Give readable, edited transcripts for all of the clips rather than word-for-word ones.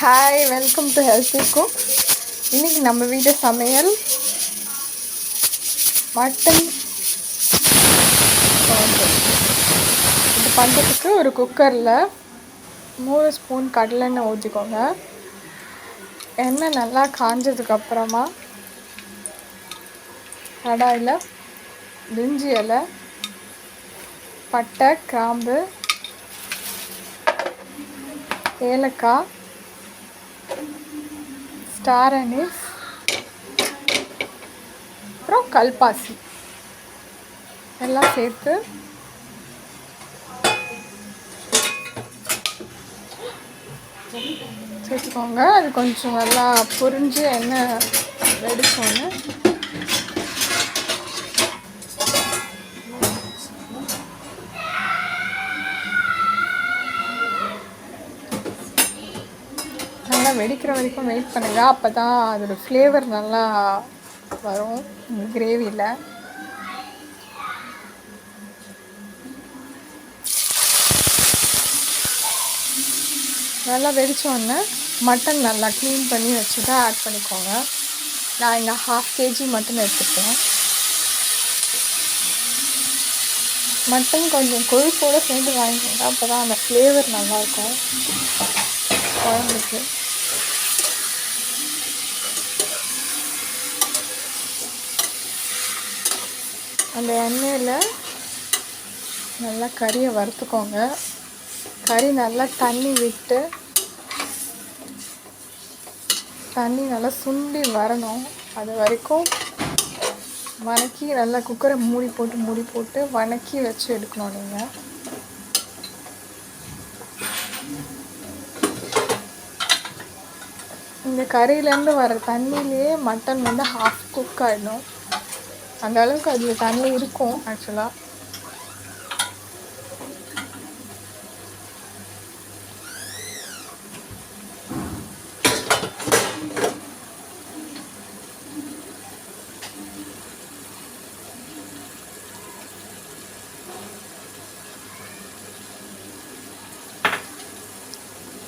Hi, welcome to healthy cook. இன்றைக்கி நம்ம வீட்டு சமையல் மட்டன் குழம்பு. இது பண்ணுறதுக்கு ஒரு குக்கரில் 3 ஸ்பூன் கடலெண்ணெய் ஊற்றிக்கோங்க. எண்ணெய் நல்லா காஞ்சதுக்கப்புறமா கடாயில் பிரிஞ்சி இலை, பட்டை, கிராம்பு, ஏலக்காய், ஸ்டார் அனீஸ், அப்புறம் கல்பாசி எல்லாம் சேர்த்து சேர்த்துக்கோங்க. அது கொஞ்சம் நல்லா புரிஞ்சு எண்ணெய் வெடிச்சோன்னு நல்லா வெடிக்கிற வரைக்கும் வெயிட் பண்ணுங்கள். அப்போ தான் அதோடய ஃப்ளேவர் நல்லா வரும் கிரேவியில். நல்லா வெடித்தோடனே மட்டன் நல்லா க்ளீன் பண்ணி வச்சுட்டு ஆட் பண்ணிக்கோங்க. நான் இங்கே 1/2 kg மட்டன் எடுத்துப்பேன். மட்டன் கொஞ்சம் கொழுப்போடு சேர்ந்து வாங்கிக்கோங்க. அப்போ தான் அந்த ஃப்ளேவர் நல்லாயிருக்கும் குழம்புக்கு. அந்த எண்ணெயில் நல்லா கறியை வறுத்துக்கோங்க. கறி நல்லா தண்ணி விட்டு தண்ணி நல்லா சுண்டி வரணும். அது வரைக்கும் வதக்கி நல்லா குக்கரை மூடி போட்டு வதக்கி வச்சு எடுக்கணும். நீங்கள் இந்த கறியிலேருந்து வர தண்ணியிலே மட்டன் வந்து 1/2 குக் ஆகிடும். அந்த அளவுக்கு அதில் தண்ணி இருக்கும் ஆக்சுவலாக.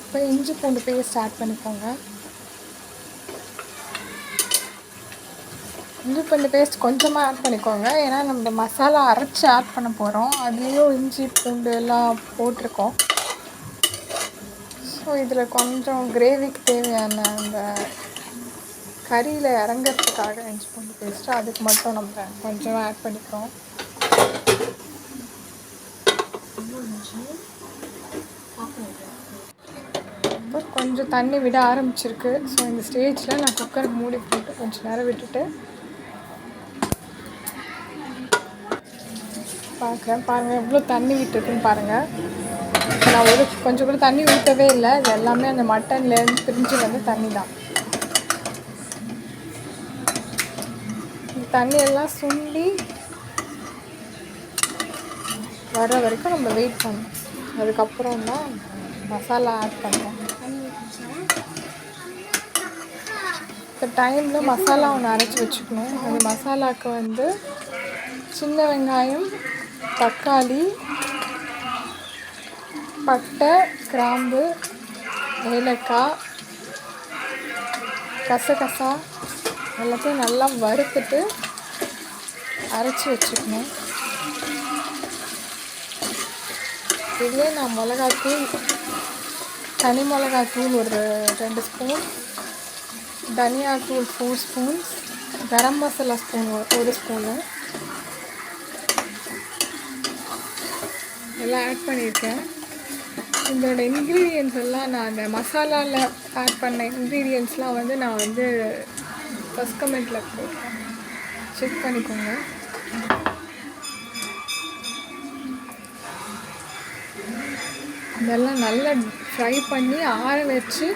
இப்போ இஞ்சி பூண்டு பேஸ்ட் ஆட் பண்ணிக்கோங்க. இஞ்சி பூண்டு பேஸ்ட் கொஞ்சமாக ஆட் பண்ணிக்கோங்க. ஏன்னா நம்ம மசாலா அரைச்சி ஆட் பண்ண போகிறோம். அதுலேயும் இஞ்சி பூண்டு எல்லாம் போட்டிருக்கோம். ஸோ இதில் கொஞ்சம் கிரேவிக்கு தேவையான அந்த கறியில் இறங்கிறதுக்காக இஞ்சி பூண்டு பேஸ்ட்டு அதுக்கு மட்டும் நம்ம கொஞ்சம் ஆட் பண்ணிக்கிறோம். இப்போ கொஞ்சம் தண்ணி விட ஆரம்பிச்சிருக்கு. ஸோ இந்த ஸ்டேஜில் நான் குக்கரை மூடி போட்டு கொஞ்சம் நேரம் விட்டுட்டு பாருங்கள் எவ்வளோ தண்ணி விட்டுருக்குன்னு பாருங்கள். நான் கொஞ்சம் கூட தண்ணி ஊற்றவே இல்லை. இது எல்லாமே அந்த மட்டன்லேருந்து பிரிஞ்சு வந்து தண்ணி தான். இந்த தண்ணியெல்லாம் சுண்டி வர வரைக்கும் நம்ம வெயிட் பண்ணணும். அதுக்கப்புறம் தான் மசாலா ஆட் பண்ணுறோம். இந்த டைமில் மசாலா ஒன்று அரைச்சி வச்சுக்கணும். அந்த மசாலாவுக்கு வந்து சின்ன வெங்காயம், தக்காளி, பட்டை, கிராம்பு, ஏலக்காய், கசகசா எல்லாத்தையும் நல்லா வறுத்துட்டு அரைச்சி வச்சுக்கணும். இதுலேயே நான் மிளகாத்தூள், தனி மிளகாத்தூள் ஒரு 2 ஸ்பூன், தனியாத்தூள் 4 spoons, garam masala spoon 1 spoon எல்லாம் ஆட் பண்ணியிருக்கேன். இதோட இன்க்ரீடியன்ட்ஸ் எல்லாம் நான் அந்த மசாலாவில் ஆட் பண்ண இன்க்ரீடியன்ட்ஸ்லாம் வந்து நான் வந்து ஃபஸ்ட் கமெண்ட்டில் போட்டேன், செக் பண்ணிக்கோங்க. இதெல்லாம் நல்லா ஃப்ரை பண்ணி ஆற வச்சு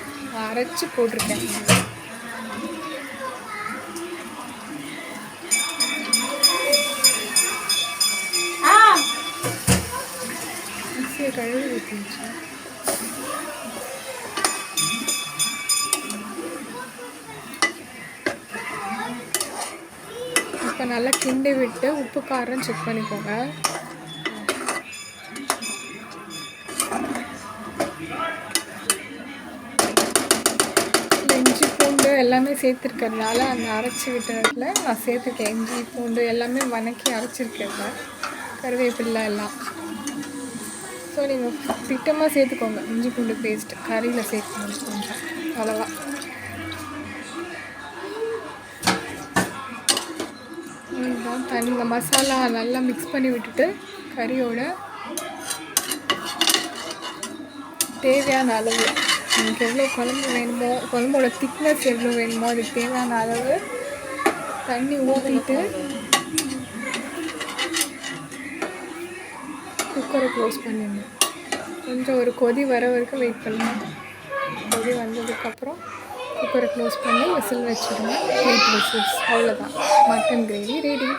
அரைச்சி போட்டிருக்கேன். மிக்ஸியை கழுவி ஊற்றிச்சு. இப்போ நல்லா கிண்டி விட்டு உப்பு காரம் செக் பண்ணிக்கோங்க. எல்லாமே சேர்த்துருக்கறதுனால அந்த அரைச்சி விட்டதில் நான் சேர்த்துருக்கேன். இஞ்சி பூண்டு எல்லாமே வதக்கி அரைச்சிருக்கேன். கருவேப்பிலை எல்லாம். ஸோ நீங்கள் திட்டமாக சேர்த்துக்கோங்க. இஞ்சி பூண்டு பேஸ்ட் கறியில் சேர்க்கணும் கொஞ்சம், அவ்வளோவா. இதுதான் தண்ணி. இந்த மசாலா நல்லா மிக்ஸ் பண்ணி விட்டுட்டு கறியோட தேவையான அளவு எனக்கு எவ்வளோ குழம்பு வேணுமோ, குழம்போட திக்னஸ் எவ்வளோ வேணுமோ அதுக்கு தேவையான அளவு தண்ணி ஊற்றிட்டு குக்கரை க்ளோஸ் பண்ணிடணும். கொஞ்சம் ஒரு கொதி வர வரைக்கும் வெயிட் பண்ணணும். கொதி வந்ததுக்கப்புறம் குக்கரை க்ளோஸ் பண்ணி விசில் வச்சுருங்க. 8 விசில்ஸ், அவ்வளோதான். Mutton gravy ready.